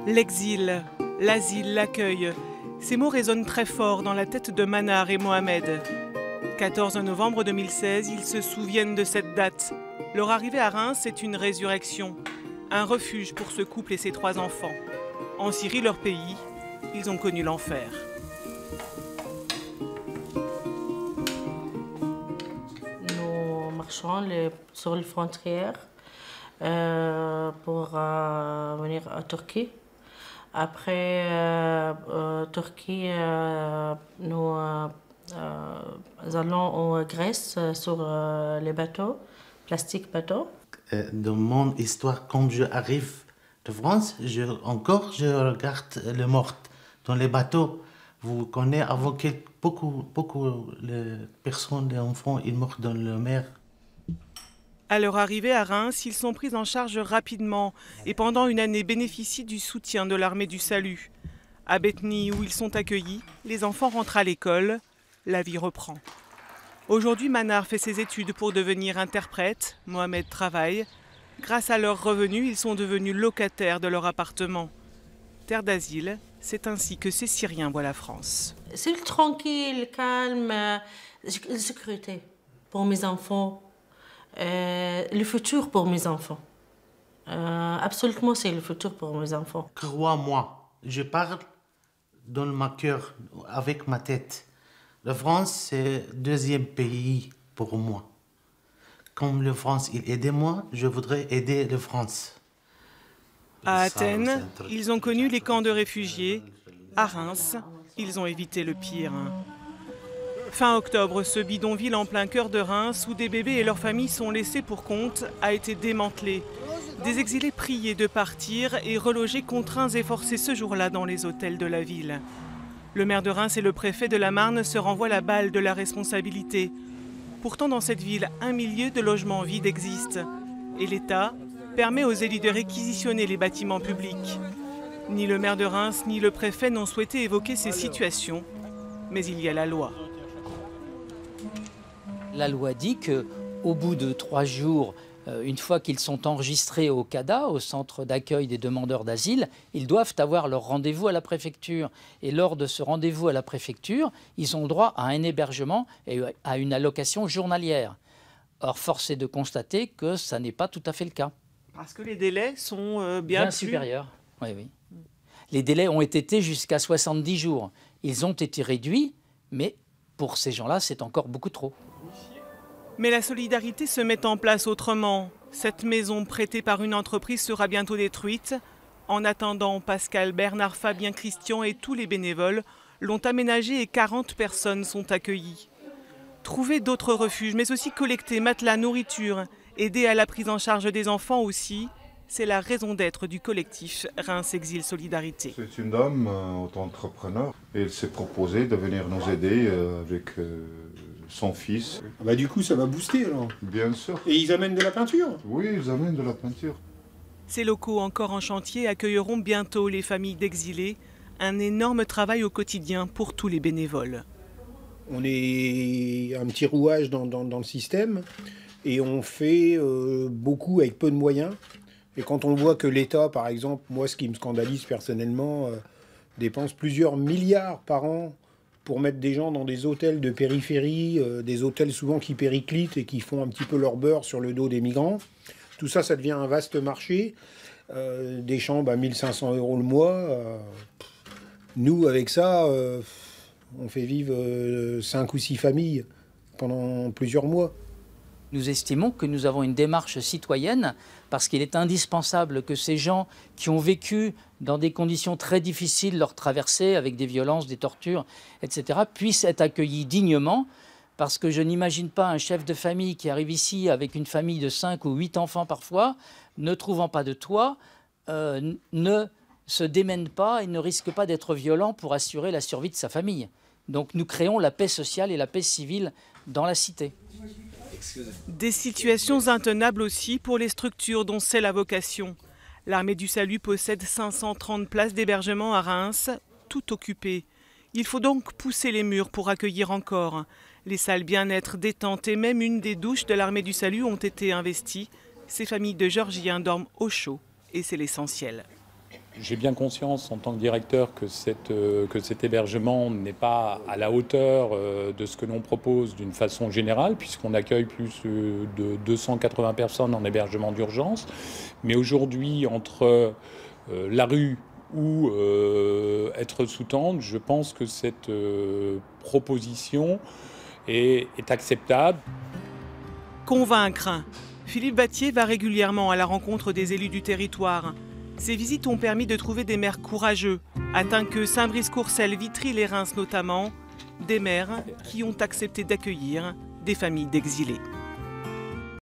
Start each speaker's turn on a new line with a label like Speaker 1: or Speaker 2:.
Speaker 1: L'exil, l'asile, l'accueil, ces mots résonnent très fort dans la tête de Manar et Mohamed. 14 novembre 2016, ils se souviennent de cette date. Leur arrivée à Reims est une résurrection, un refuge pour ce couple et ses 3 enfants. En Syrie, leur pays, ils ont connu l'enfer.
Speaker 2: Nous marchons sur les frontières pour venir à Turquie. Après Turquie, nous allons en Grèce sur les bateaux, plastique bateaux.
Speaker 3: Dans mon histoire, quand je arrive de France, je regarde les morts dans les bateaux. Vous connaissez avant que beaucoup de personnes, les enfants, ils meurent dans la mer.
Speaker 1: À leur arrivée à Reims, ils sont pris en charge rapidement et pendant une année bénéficient du soutien de l'armée du salut. À Bethny, où ils sont accueillis, les enfants rentrent à l'école, la vie reprend. Aujourd'hui, Manar fait ses études pour devenir interprète, Mohamed travaille. Grâce à leurs revenus, ils sont devenus locataires de leur appartement. Terre d'asile, c'est ainsi que ces Syriens voient la France.
Speaker 2: C'est tranquille, calme, la sécurité pour mes enfants. Le futur pour mes enfants. Absolument, c'est le futur pour mes enfants.
Speaker 3: Crois-moi, je parle dans ma cœur, avec ma tête. La France, c'est le deuxième pays pour moi. Comme la France, il aidait moi, je voudrais aider la France.
Speaker 1: À Athènes, ils ont connu les camps de réfugiés. À Reims, ils ont évité le pire. Fin octobre, ce bidonville en plein cœur de Reims, où des bébés et leurs familles sont laissés pour compte, a été démantelé. Des exilés priés de partir et relogés contraints et forcés ce jour-là dans les hôtels de la ville. Le maire de Reims et le préfet de la Marne se renvoient la balle de la responsabilité. Pourtant, dans cette ville, un millier de logements vides existent. Et l'État permet aux élus de réquisitionner les bâtiments publics. Ni le maire de Reims ni le préfet n'ont souhaité évoquer ces situations, mais il y a la loi.
Speaker 4: La loi dit qu'au bout de 3 jours, une fois qu'ils sont enregistrés au CADA, au centre d'accueil des demandeurs d'asile, ils doivent avoir leur rendez-vous à la préfecture. Et lors de ce rendez-vous à la préfecture, ils ont droit à un hébergement et à une allocation journalière. Or, force est de constater que ça n'est pas tout à fait le cas.
Speaker 1: Parce que les délais sont bien
Speaker 4: supérieurs. Oui, oui. Les délais ont été jusqu'à 70 jours. Ils ont été réduits, mais pour ces gens-là, c'est encore beaucoup trop.
Speaker 1: Mais la solidarité se met en place autrement. Cette maison prêtée par une entreprise sera bientôt détruite. En attendant, Pascal, Bernard, Fabien, Christian et tous les bénévoles l'ont aménagée et 40 personnes sont accueillies. Trouver d'autres refuges, mais aussi collecter matelas, nourriture, aider à la prise en charge des enfants aussi, c'est la raison d'être du collectif Reims Exil Solidarité.
Speaker 5: C'est une dame auto-entrepreneur et elle s'est proposée de venir nous aider avec son fils.
Speaker 6: Bah du coup ça va booster alors.
Speaker 5: Bien sûr.
Speaker 6: Et ils amènent de la peinture?
Speaker 5: Oui, ils amènent de la peinture.
Speaker 1: Ces locaux encore en chantier accueilleront bientôt les familles d'exilés. Un énorme travail au quotidien pour tous les bénévoles.
Speaker 6: On est un petit rouage dans le système et on fait beaucoup avec peu de moyens. Et quand on voit que l'État, par exemple, moi ce qui me scandalise personnellement, dépense plusieurs milliards par an pour mettre des gens dans des hôtels de périphérie, des hôtels souvent qui périclitent et qui font un petit peu leur beurre sur le dos des migrants. Tout ça, ça devient un vaste marché. Des chambres à 1 500 € le mois. Nous, avec ça, on fait vivre 5 ou 6 familles pendant plusieurs mois.
Speaker 4: Nous estimons que nous avons une démarche citoyenne parce qu'il est indispensable que ces gens qui ont vécu dans des conditions très difficiles leur traversée avec des violences, des tortures, etc., puissent être accueillis dignement parce que je n'imagine pas un chef de famille qui arrive ici avec une famille de 5 ou 8 enfants parfois, ne trouvant pas de toit, ne se démène pas et ne risque pas d'être violent pour assurer la survie de sa famille. Donc nous créons la paix sociale et la paix civile dans la cité.
Speaker 1: Des situations intenables aussi pour les structures dont c'est la vocation. L'Armée du Salut possède 530 places d'hébergement à Reims, tout occupées. Il faut donc pousser les murs pour accueillir encore. Les salles bien-être, détente et même une des douches de l'Armée du Salut ont été investies. Ces familles de Géorgiens dorment au chaud et c'est l'essentiel.
Speaker 7: J'ai bien conscience en tant que directeur que cet hébergement n'est pas à la hauteur de ce que l'on propose d'une façon générale, puisqu'on accueille plus de 280 personnes en hébergement d'urgence. Mais aujourd'hui, entre la rue ou être sous tente, je pense que cette proposition est acceptable.
Speaker 1: Convaincre. Philippe Battier va régulièrement à la rencontre des élus du territoire. Ces visites ont permis de trouver des maires courageux, atteints que Saint-Brice-Courcelles, Vitry, les Reims notamment, des maires qui ont accepté d'accueillir des familles d'exilés.